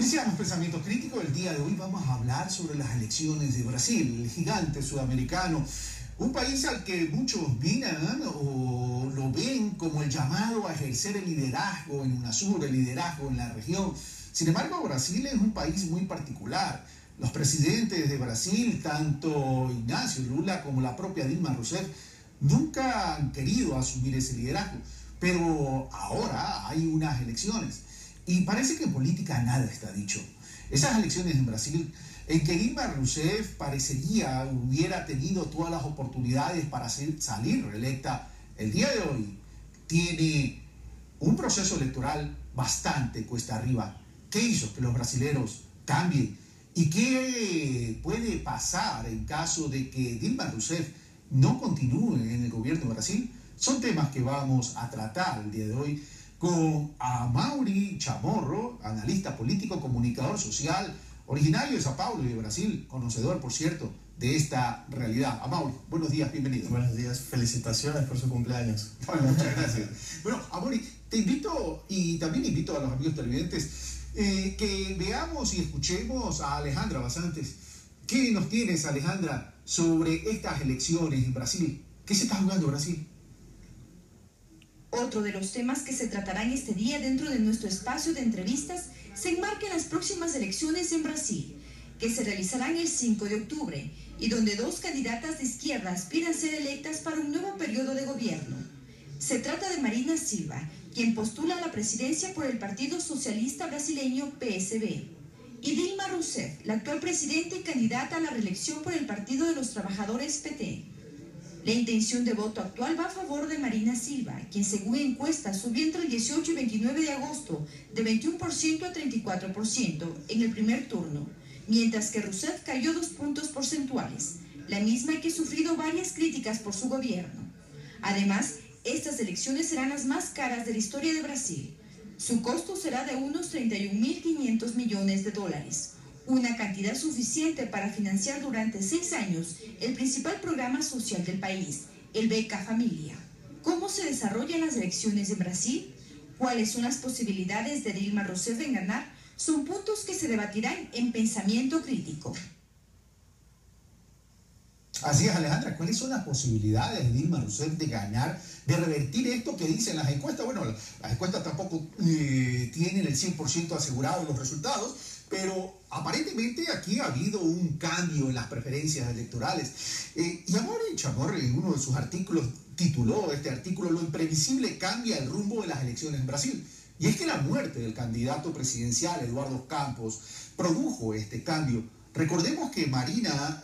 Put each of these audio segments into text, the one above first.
Iniciamos Pensamiento Crítico. El día de hoy vamos a hablar sobre las elecciones de Brasil, el gigante sudamericano, un país al que muchos miran o lo ven como el llamado a ejercer el liderazgo en UNASUR, el liderazgo en la región. Sin embargo, Brasil es un país muy particular. Los presidentes de Brasil, tanto Ignacio Lula como la propia Dilma Rousseff, nunca han querido asumir ese liderazgo. Pero ahora hay unas elecciones. Y parece que en política nada está dicho. Esas elecciones en Brasil, en que Dilma Rousseff parecería hubiera tenido todas las oportunidades para salir reelecta, el día de hoy tiene un proceso electoral bastante cuesta arriba. ¿Qué hizo que los brasileños cambien? ¿Y qué puede pasar en caso de que Dilma Rousseff no continúe en el gobierno de Brasil? Son temas que vamos a tratar el día de hoy con Amaury Chamorro, analista político, comunicador social, originario de Sao Paulo y de Brasil, conocedor, por cierto, de esta realidad. Amaury, buenos días, bienvenido. Buenos días, felicitaciones por su cumpleaños. Bueno, muchas gracias. Bueno, Amaury, te invito y también invito a los amigos televidentes que veamos y escuchemos a Alejandra Basantes. ¿Qué nos tienes, Alejandra, sobre estas elecciones en Brasil? ¿Qué se está jugando en Brasil? Otro de los temas que se tratarán este día dentro de nuestro espacio de entrevistas se enmarca en las próximas elecciones en Brasil, que se realizarán el 5 de octubre y donde dos candidatas de izquierda aspiran a ser electas para un nuevo periodo de gobierno. Se trata de Marina Silva, quien postula a la presidencia por el Partido Socialista Brasileño PSB, y Dilma Rousseff, la actual presidenta y candidata a la reelección por el Partido de los Trabajadores PT. La intención de voto actual va a favor de Marina Silva, quien según encuestas subió entre el 18 y 29 de agosto de 21% a 34% en el primer turno, mientras que Rousseff cayó 2 puntos porcentuales, la misma que ha sufrido varias críticas por su gobierno. Además, estas elecciones serán las más caras de la historia de Brasil. Su costo será de unos 31.500 millones de dólares. Una cantidad suficiente para financiar durante 6 años el principal programa social del país, el Beca Familia. ¿Cómo se desarrollan las elecciones en Brasil? ¿Cuáles son las posibilidades de Dilma Rousseff en ganar? Son puntos que se debatirán en Pensamiento Crítico. Así es, Alejandra, ¿cuáles son las posibilidades de Dilma Rousseff de ganar, de revertir esto que dicen las encuestas? Bueno, las encuestas tampoco tienen el 100% asegurado los resultados, pero aparentemente aquí ha habido un cambio en las preferencias electorales. Y Amaury Chamorro, en uno de sus artículos, tituló este artículo "Lo imprevisible cambia el rumbo de las elecciones en Brasil". Y es que la muerte del candidato presidencial Eduardo Campos produjo este cambio. Recordemos que Marina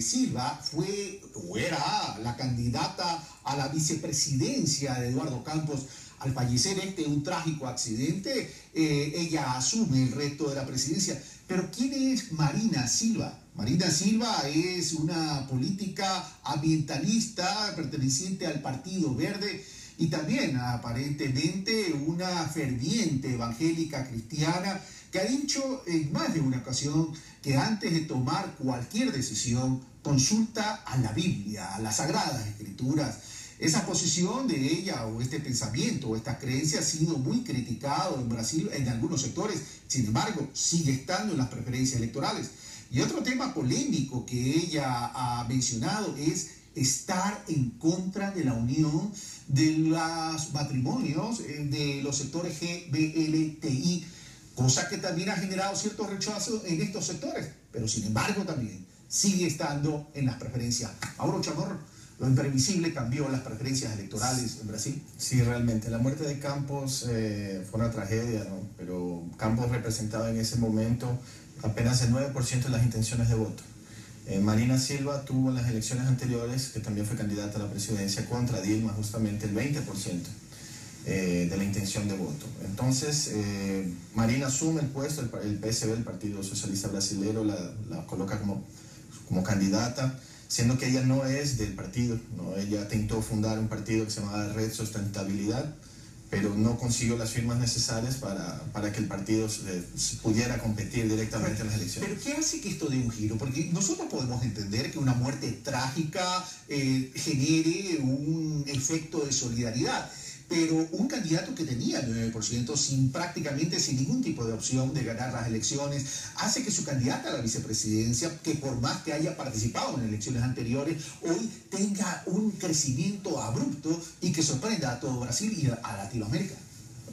Silva fue o era la candidata a la vicepresidencia de Eduardo Campos. Al fallecer un trágico accidente, ella asume el resto de la presidencia. Pero ¿quién es Marina Silva? Marina Silva es una política ambientalista perteneciente al Partido Verde y también aparentemente una ferviente evangélica cristiana que ha dicho en más de una ocasión que antes de tomar cualquier decisión consulta a la Biblia, a las Sagradas Escrituras. Esa posición de ella o este pensamiento o esta creencia ha sido muy criticado en Brasil en algunos sectores, sin embargo sigue estando en las preferencias electorales. Y otro tema polémico que ella ha mencionado es estar en contra de la unión de los matrimonios de los sectores GBLTI, cosa que también ha generado cierto rechazo en estos sectores, pero sin embargo también sigue estando en las preferencias. Amaury Chamorro, lo imprevisible cambió las preferencias electorales en Brasil. Sí, realmente. La muerte de Campos fue una tragedia, ¿no? Pero Campos representaba en ese momento apenas el 9% de las intenciones de voto. Marina Silva tuvo en las elecciones anteriores, que también fue candidata a la presidencia contra Dilma, justamente el 20% de la intención de voto. Entonces, Marina asume el puesto, el PSB, el Partido Socialista Brasileño, la coloca como candidata, siendo que ella no es del partido, ¿no? Ella intentó fundar un partido que se llamaba Red Sustentabilidad, pero no consiguió las firmas necesarias para que el partido pudiera competir directamente en las elecciones. ¿Pero qué hace que esto dé un giro? Porque nosotros podemos entender que una muerte trágica genere un efecto de solidaridad, pero un candidato que tenía el 9% prácticamente sin ningún tipo de opción de ganar las elecciones, hace que su candidata a la vicepresidencia, que por más que haya participado en elecciones anteriores, hoy tenga un crecimiento abrupto y que sorprenda a todo Brasil y a Latinoamérica.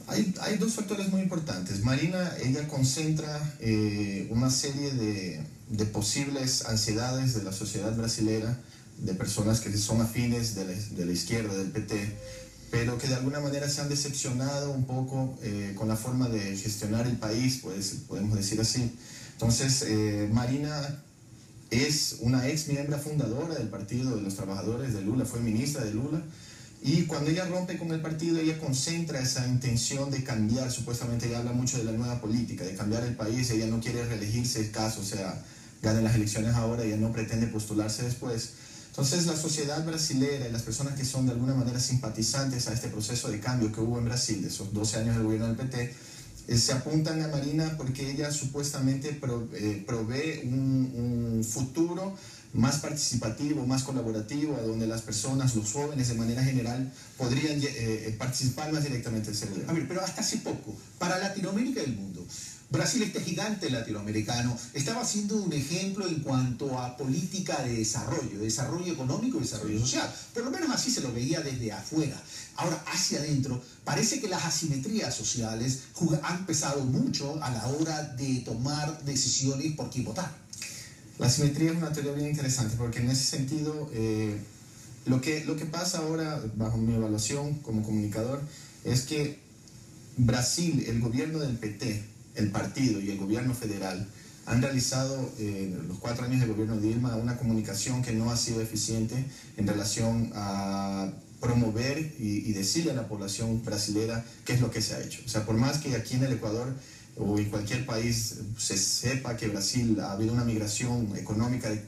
Hay dos factores muy importantes. Marina, ella concentra una serie de posibles ansiedades de la sociedad brasilera, de personas que son afines de la izquierda, del PT, pero que de alguna manera se han decepcionado un poco con la forma de gestionar el país, pues, podemos decir así. Entonces, Marina es una ex miembro fundadora del Partido de los Trabajadores de Lula, fue ministra de Lula, y cuando ella rompe con el partido, ella concentra esa intención de cambiar, supuestamente ella habla mucho de la nueva política, de cambiar el país, ella no quiere reelegirse, caso, o sea, gana las elecciones ahora, ella no pretende postularse después. Entonces la sociedad brasilera y las personas que son de alguna manera simpatizantes a este proceso de cambio que hubo en Brasil, de esos 12 años del gobierno del PT, se apuntan a Marina porque ella supuestamente provee un futuro más participativo, más colaborativo, a donde las personas, los jóvenes de manera general, podrían participar más directamente en ese gobierno. A ver, pero hasta hace poco, para Latinoamérica y el mundo, Brasil, este gigante latinoamericano, estaba siendo un ejemplo en cuanto a política de desarrollo económico y desarrollo social. Por lo menos así se lo veía desde afuera. Ahora, hacia adentro, parece que las asimetrías sociales han pesado mucho a la hora de tomar decisiones por quién votar. La asimetría es una teoría bien interesante porque en ese sentido, lo que pasa ahora, bajo mi evaluación como comunicador, es que Brasil, el gobierno del PT, el partido y el gobierno federal han realizado los 4 años del gobierno de Dilma una comunicación que no ha sido eficiente en relación a promover y decirle a la población brasilera qué es lo que se ha hecho. O sea, por más que aquí en el Ecuador o en cualquier país se sepa que Brasil ha habido una migración económica de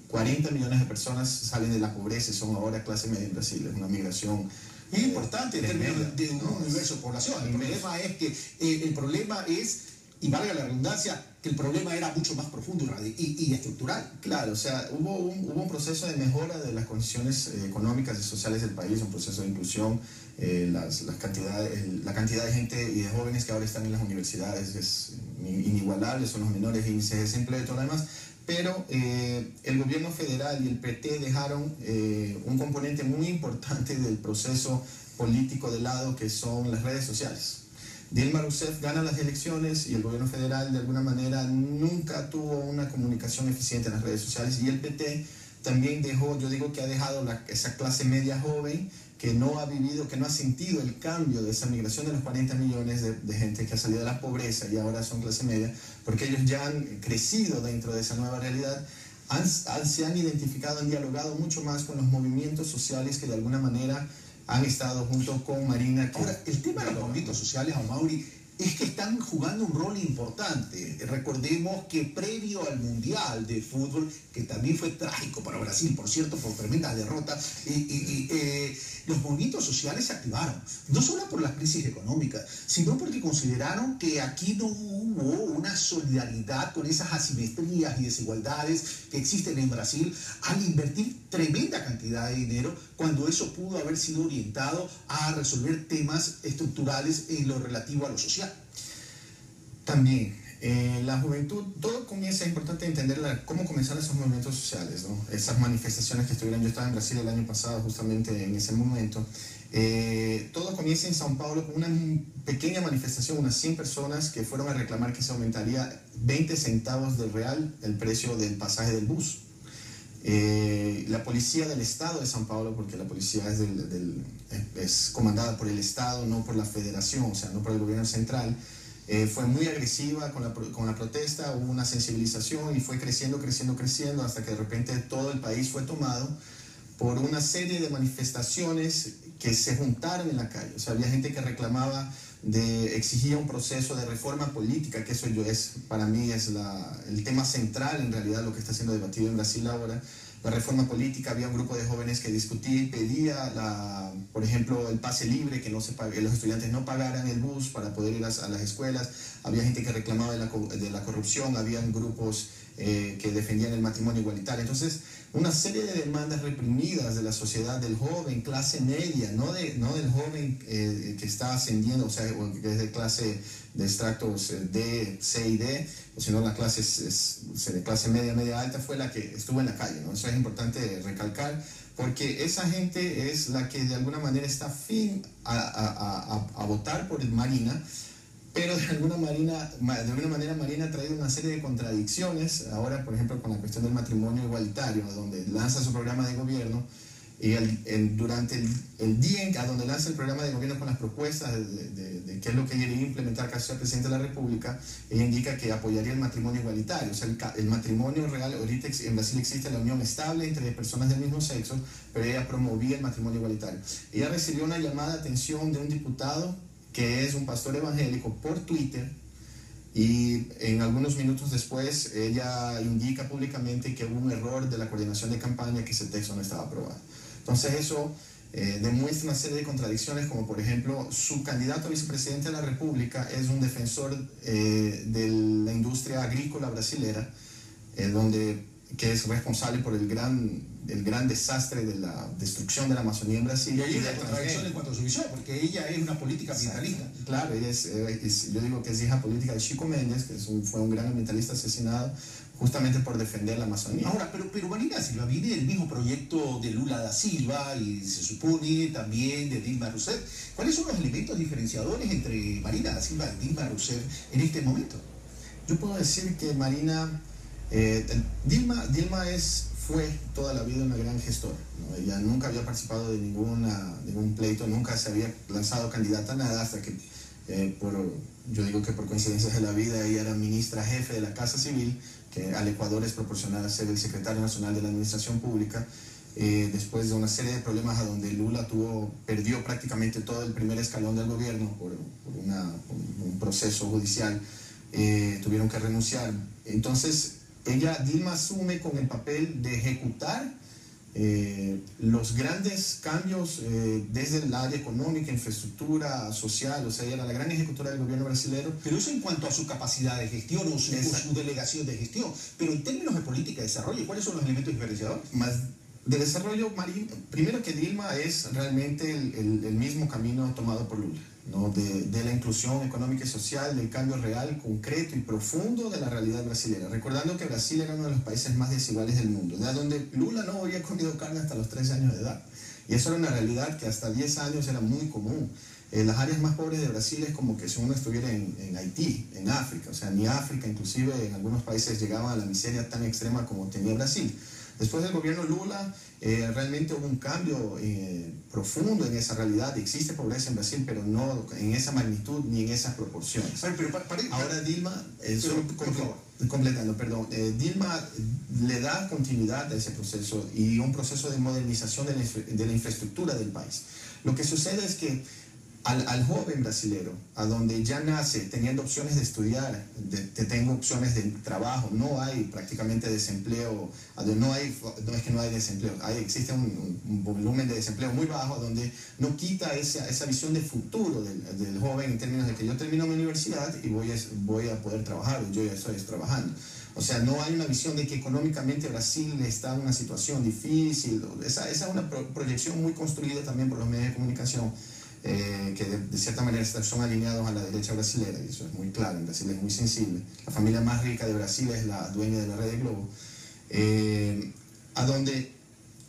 40 millones de personas salen de la pobreza y son ahora clase media en Brasil, es una migración es importante en términos de un universo de población. El problema es, y valga la redundancia, que el problema era mucho más profundo y estructural. Claro, o sea, hubo un proceso de mejora de las condiciones económicas y sociales del país, un proceso de inclusión, la cantidad de gente y de jóvenes que ahora están en las universidades es inigualable, son los menores índices de desempleo y todo lo demás. Pero el gobierno federal y el PT dejaron un componente muy importante del proceso político de lado, que son las redes sociales. Dilma Rousseff gana las elecciones y el gobierno federal de alguna manera nunca tuvo una comunicación eficiente en las redes sociales, y el PT también dejó, yo digo que ha dejado esa clase media joven que no ha vivido, que no ha sentido el cambio de esa migración de los 40 millones de gente que ha salido de la pobreza y ahora son clase media, porque ellos ya han crecido dentro de esa nueva realidad, se han identificado, han dialogado mucho más con los movimientos sociales que de alguna manera han estado junto con Marina. Ahora, el tema de los movimientos sociales, Amaury, es que están jugando un rol importante. Recordemos que previo al Mundial de Fútbol, que también fue trágico para Brasil, por cierto, por tremendas derrotas, los movimientos sociales se activaron, no solo por la crisis económica, sino porque consideraron que aquí no hubo una solidaridad con esas asimetrías y desigualdades que existen en Brasil al invertir tremenda cantidad de dinero, cuando eso pudo haber sido orientado a resolver temas estructurales en lo relativo a lo social. También, la juventud, todo comienza, es importante entender cómo comenzaron esos movimientos sociales, ¿no? Esas manifestaciones que estuvieron, yo estaba en Brasil el año pasado justamente en ese momento, todo comienza en São Paulo con una pequeña manifestación, unas 100 personas que fueron a reclamar que se aumentaría 20 centavos de real el precio del pasaje del bus. La policía del estado de São Paulo, porque la policía es comandada por el estado, no por la federación, o sea, no por el gobierno central, fue muy agresiva con la protesta, hubo una sensibilización y fue creciendo hasta que de repente todo el país fue tomado por una serie de manifestaciones que se juntaron en la calle. O sea, había gente que reclamaba, exigía un proceso de reforma política, que eso para mí es el tema central en realidad, lo que está siendo debatido en Brasil ahora. La reforma política, había un grupo de jóvenes que discutía y pedía, por ejemplo, el pase libre, que los estudiantes no pagaran el bus para poder ir a las escuelas. Había gente que reclamaba de la corrupción, habían grupos que defendían el matrimonio igualitario. Entonces, una serie de demandas reprimidas de la sociedad, del joven, clase media, no del joven que está ascendiendo, o sea, que es de clase de extractos D, C y D, sino la clase de clase media, media alta, fue la que estuvo en la calle, ¿no? Eso es importante recalcar, porque esa gente es la que de alguna manera está afín a votar por Marina, pero de alguna manera Marina ha traído una serie de contradicciones, ahora por ejemplo con la cuestión del matrimonio igualitario, donde lanza su programa de gobierno, y durante el día a donde lanza el programa de gobierno con las propuestas de qué es lo que quiere implementar caso sea presidente de la República, ella indica que apoyaría el matrimonio igualitario, o sea, el matrimonio real. Ahorita en Brasil existe la unión estable entre personas del mismo sexo, pero ella promovía el matrimonio igualitario. Ella recibió una llamada de atención de un diputado que es un pastor evangélico por Twitter, y en algunos minutos después ella indica públicamente que hubo un error de la coordinación de campaña, que ese texto no estaba aprobado. Entonces eso demuestra una serie de contradicciones, como por ejemplo su candidato a vicepresidente de la República es un defensor de la industria agrícola brasilera, que es responsable por el gran desastre de la destrucción de la Amazonía en Brasil. Y ahí hay una contradicción en cuanto a su visión, porque ella es una política ambientalista. Claro, ella yo digo que es hija política de Chico Mendes, que fue un gran ambientalista asesinado justamente por defender la Amazonía. Ahora, pero Marina Silva viene del mismo proyecto de Lula da Silva y se supone también de Dilma Rousseff. ¿Cuáles son los elementos diferenciadores entre Marina da Silva y Dilma Rousseff en este momento? Yo puedo decir que Dilma fue toda la vida una gran gestora, ¿no? Ella nunca había participado de ningún pleito, nunca se había lanzado candidata a nada, hasta que yo digo que por coincidencias de la vida ella era ministra jefe de la Casa Civil, que al Ecuador es proporcional a ser el secretario nacional de la Administración Pública, después de una serie de problemas a donde Lula perdió prácticamente todo el primer escalón del gobierno por un proceso judicial, tuvieron que renunciar. Entonces Dilma asume con el papel de ejecutar los grandes cambios desde el área económica, infraestructura, social, o sea, ella era la gran ejecutora del gobierno brasileño. Pero eso en cuanto a su capacidad de gestión o su delegación de gestión. Pero en términos de política de desarrollo, ¿cuáles son los elementos diferenciadores? Más de desarrollo, primero que Dilma es realmente el mismo camino tomado por Lula, ¿no? De la inclusión económica y social, del cambio real, concreto y profundo de la realidad brasileña. Recordando que Brasil era uno de los países más desiguales del mundo, de donde Lula no había comido carne hasta los 13 años de edad. Y eso era una realidad que hasta 10 años era muy común. Las áreas más pobres de Brasil es como que si uno estuviera en Haití, en África. O sea, ni África, inclusive en algunos países llegaba a la miseria tan extrema como tenía Brasil. Después del gobierno Lula, realmente hubo un cambio profundo en esa realidad. Existe pobreza en Brasil, pero no en esa magnitud ni en esas proporciones. Ahora Dilma, Dilma le da continuidad a ese proceso y un proceso de modernización de la infraestructura del país. Lo que sucede es que al joven brasilero, a donde ya nace teniendo opciones de estudiar, tengo opciones de trabajo, no hay prácticamente desempleo, no es que no hay desempleo, existe un volumen de desempleo muy bajo, donde no quita esa visión de futuro del joven en términos de que yo termino mi universidad y voy a poder trabajar, yo ya estoy trabajando. O sea, no hay una visión de que económicamente Brasil está en una situación difícil. Esa es una proyección muy construida también por los medios de comunicación, que de cierta manera son alineados a la derecha brasilera, y eso es muy claro. En Brasil es muy sensible. La familia más rica de Brasil es la dueña de la red de Globo, a donde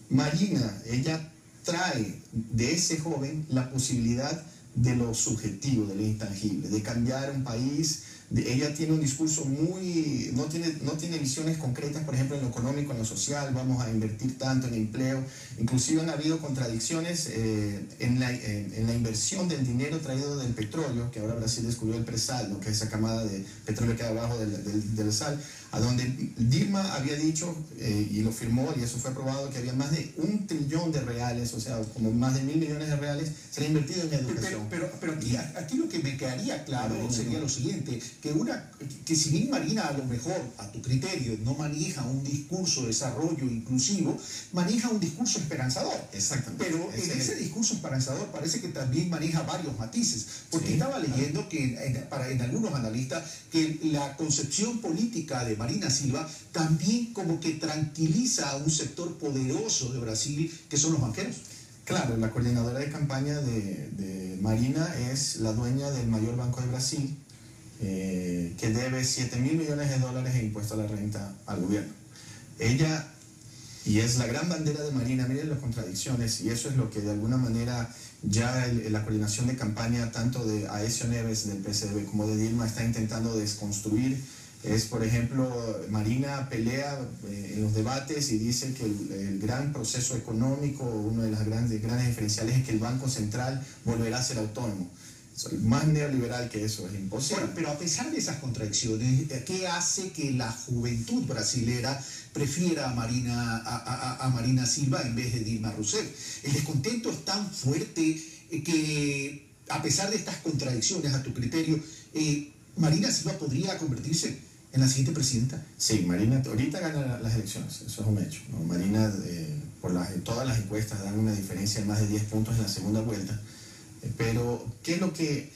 Marina, ella trae de ese joven la posibilidad de lo subjetivo, de lo intangible, de cambiar un país. Ella tiene un discurso no tiene visiones concretas, por ejemplo, en lo económico, en lo social, vamos a invertir tanto en empleo. Inclusive han habido contradicciones en la inversión del dinero traído del petróleo, que ahora Brasil descubrió el presal, ¿no? Que es esa camada de petróleo que hay abajo del sal, a donde Dilma había dicho, y lo firmó, y eso fue aprobado, que había más de $1 trillón de reales, o sea, como más de 1.000 millones de reales, se ha invertido en educación. Pero aquí lo que me quedaría claro sería lo siguiente, que si bien Marina a lo mejor, a tu criterio, no maneja un discurso de desarrollo inclusivo, maneja un discurso esperanzador. Exactamente. Pero en ese discurso esperanzador parece que también maneja varios matices, porque estaba leyendo que en algunos analistas que la concepción política de Marina Silva también como que tranquiliza a un sector poderoso de Brasil, que son los banqueros. Claro, la coordinadora de campaña de Marina es la dueña del mayor banco de Brasil, que debe 7.000 millones de dólares en impuesto a la renta al gobierno. Ella, y es la gran bandera de Marina, miren las contradicciones, y eso es lo que de alguna manera ya la coordinación de campaña tanto de Aécio Neves del PSDB como de Dilma está intentando desconstruir. Es, por ejemplo, Marina pelea en los debates y dice que el gran proceso económico, uno de los grandes diferenciales es que el Banco Central volverá a ser autónomo. Más neoliberal que eso es imposible. Bueno, pero a pesar de esas contradicciones, ¿qué hace que la juventud brasilera prefiera a Marina Silva en vez de Dilma Rousseff? El descontento es tan fuerte que, a pesar de estas contradicciones, a tu criterio, Marina Silva podría convertirse en la siguiente presidenta. Sí, Marina ahorita gana las elecciones, eso es un hecho, ¿no? Marina, todas las encuestas dan una diferencia de más de 10 puntos en la segunda vuelta. Pero, ¿qué es lo que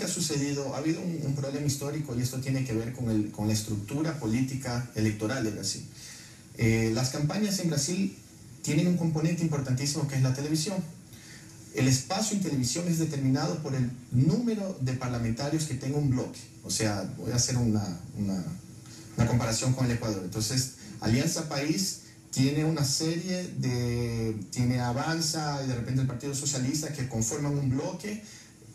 ha sucedido? Ha habido un problema histórico y esto tiene que ver con la estructura política electoral de Brasil. Las campañas en Brasil tienen un componente importantísimo que es la televisión. El espacio en televisión es determinado por el número de parlamentarios que tenga un bloque. O sea, voy a hacer una comparación con el Ecuador. Entonces, Alianza País tiene una serie tiene Avanza y de repente el Partido Socialista que conforman un bloque.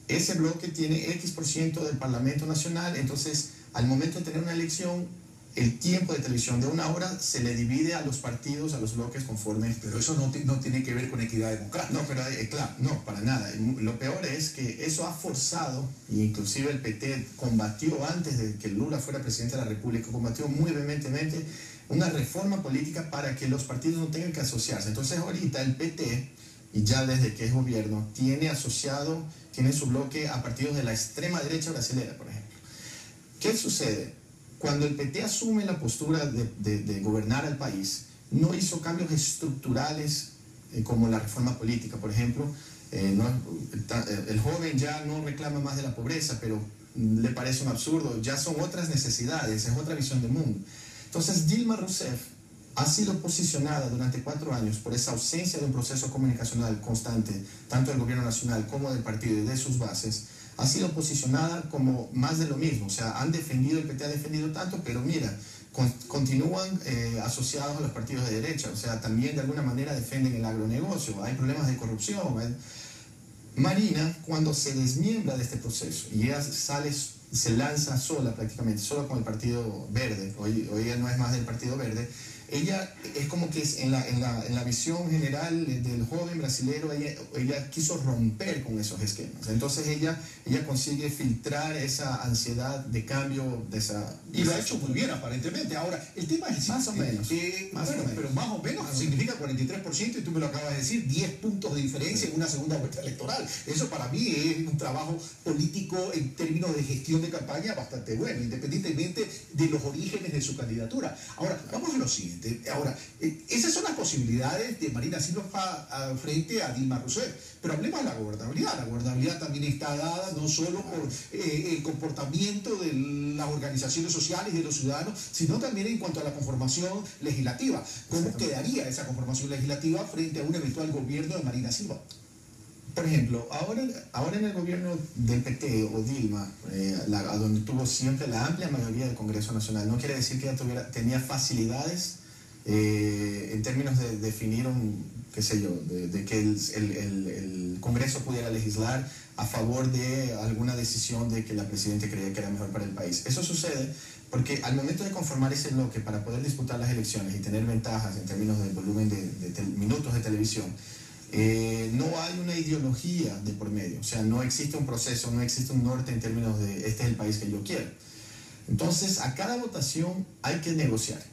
Ese bloque tiene X% del Parlamento Nacional. Entonces, al momento de tener una elección, el tiempo de televisión de 1 hora se le divide a los partidos, a los bloques conforme. Pero eso no tiene que ver con equidad democrática. No, pero claro, no, para nada. Lo peor es que eso ha forzado, e inclusive el PT combatió antes de que Lula fuera presidente de la República, combatió muy vehementemente una reforma política para que los partidos no tengan que asociarse. Entonces ahorita el PT, y ya desde que es gobierno, tiene su bloque a partidos de la extrema derecha brasileña, por ejemplo. ¿Qué sucede? Cuando el PT asume la postura de gobernar al país, no hizo cambios estructurales como la reforma política, por ejemplo. El joven ya no reclama más de la pobreza, pero le parece un absurdo, ya son otras necesidades, es otra visión del mundo. Entonces Dilma Rousseff ha sido posicionada durante 4 años por esa ausencia de un proceso comunicacional constante, tanto del gobierno nacional como del partido y de sus bases. Ha sido posicionada como más de lo mismo, o sea, el PT ha defendido tanto, pero mira, continúan asociados a los partidos de derecha, o sea, también de alguna manera defienden el agronegocio, hay problemas de corrupción. Marina, cuando se desmiembra de este proceso y ella se lanza sola prácticamente, sola con el Partido Verde, hoy ella no es más del Partido Verde, ella es como que en la visión general del joven brasilero, ella quiso romper con esos esquemas. Entonces ella consigue filtrar esa ansiedad de cambio, y lo ha hecho muy bien aparentemente. Ahora, el tema es más o menos. Pero más o menos significa 43% y tú me lo acabas de decir, 10 puntos de diferencia en una segunda vuelta electoral. Eso para mí es un trabajo político en términos de gestión de campaña bastante bueno, independientemente de los orígenes de su candidatura. Ahora, vamos a lo siguiente. Ahora, esas son las posibilidades de Marina Silva frente a Dilma Rousseff. Pero hablemos de la gobernabilidad. La gobernabilidad también está dada no solo por el comportamiento de las organizaciones sociales y de los ciudadanos, sino también en cuanto a la conformación legislativa. ¿Cómo quedaría esa conformación legislativa frente a un eventual gobierno de Marina Silva? Por ejemplo, ahora en el gobierno del PT o Dilma, a donde tuvo siempre la amplia mayoría del Congreso Nacional, no quiere decir que ella tenía facilidades en términos de definir de que el Congreso pudiera legislar a favor de alguna decisión de que la Presidenta creía que era mejor para el país. Eso sucede porque al momento de conformar ese bloque para poder disputar las elecciones y tener ventajas en términos del volumen de minutos de televisión, no hay una ideología de por medio, o sea, no existe un proceso, no existe un norte en términos de este es el país que yo quiero. Entonces, a cada votación hay que negociar.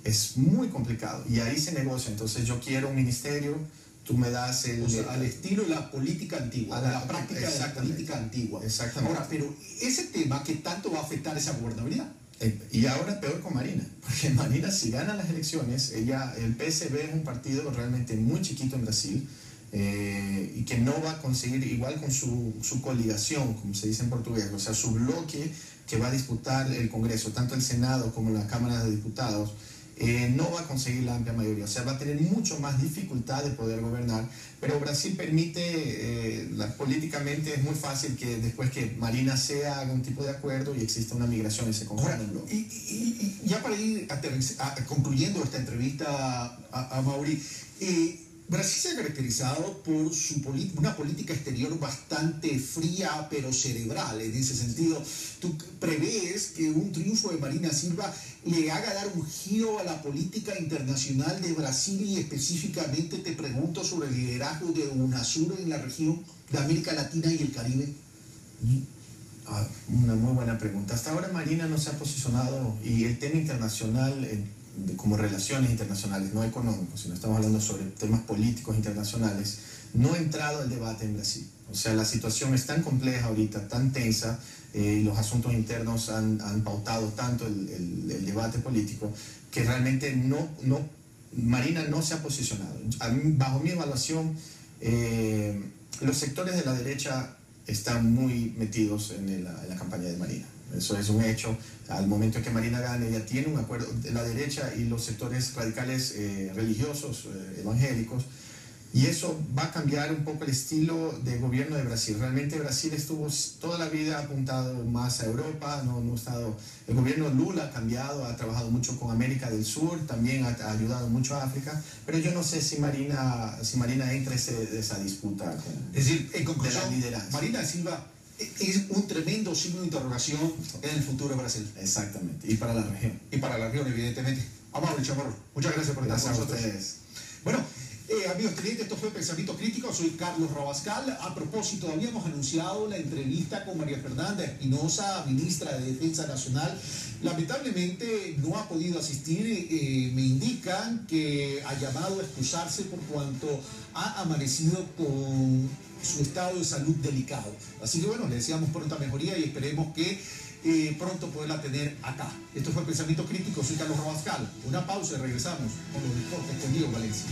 Es muy complicado y ahí se negocia. Entonces, yo quiero un ministerio, tú me das al estilo de la política antigua, la práctica de la política antigua. Exactamente. Ahora, pero ese tema, ¿qué tanto va a afectar esa gobernabilidad? Y ahora peor con Marina, porque Marina, si gana las elecciones, el PSB es un partido realmente muy chiquito en Brasil y que no va a conseguir, igual con su coligación, como se dice en portugués, o sea, su bloque que va a disputar el Congreso, tanto el Senado como la Cámara de Diputados, no va a conseguir la amplia mayoría, o sea, va a tener mucho más dificultad de poder gobernar, pero Brasil permite, políticamente es muy fácil que después que Marina sea haga un tipo de acuerdo y exista una migración y se conforme un bloque. Y ya para ir concluyendo esta entrevista a Mauri, Brasil se ha caracterizado por una política exterior bastante fría pero cerebral. En ese sentido, ¿tú prevés que un triunfo de Marina Silva le haga dar un giro a la política internacional de Brasil? Y específicamente te pregunto sobre el liderazgo de UNASUR en la región de América Latina y el Caribe. Una muy buena pregunta. Hasta ahora Marina no se ha posicionado, y el tema internacional como relaciones internacionales, no económicos, sino estamos hablando sobre temas políticos internacionales, no ha entrado al debate en Brasil. O sea, la situación es tan compleja ahorita, tan tensa, y los asuntos internos han pautado tanto el debate político, que realmente Marina no se ha posicionado. Bajo mi evaluación, los sectores de la derecha están muy metidos en la campaña de Marina. Eso es un hecho. Al momento en que Marina gane, ella tiene un acuerdo de la derecha y los sectores radicales religiosos, evangélicos, y eso va a cambiar un poco el estilo de gobierno de Brasil. Realmente Brasil estuvo toda la vida apuntado más a Europa, el gobierno Lula ha cambiado, ha trabajado mucho con América del Sur, también ha ayudado mucho a África, pero yo no sé si Marina entra en esa disputa es decir, en conclusión, de la lideranza. Marina Silva es un tremendo signo de interrogación en el futuro de Brasil. Exactamente, y para la región. Y para la región, evidentemente. Amable Chamorro, muchas gracias por estar con nosotros. Bueno, amigos clientes, esto fue Pensamiento Crítico, soy Carlos Rabascal. A propósito, habíamos anunciado la entrevista con María Fernanda Espinosa, ministra de Defensa Nacional. Lamentablemente no ha podido asistir, me indican que ha llamado a excusarse por cuanto ha amanecido con su estado de salud delicado. Así que bueno, le deseamos pronta mejoría y esperemos que pronto poderla tener acá. Esto fue Pensamiento Crítico, soy Carlos Rabascal. Una pausa y regresamos con los deportes con Diego Valencia.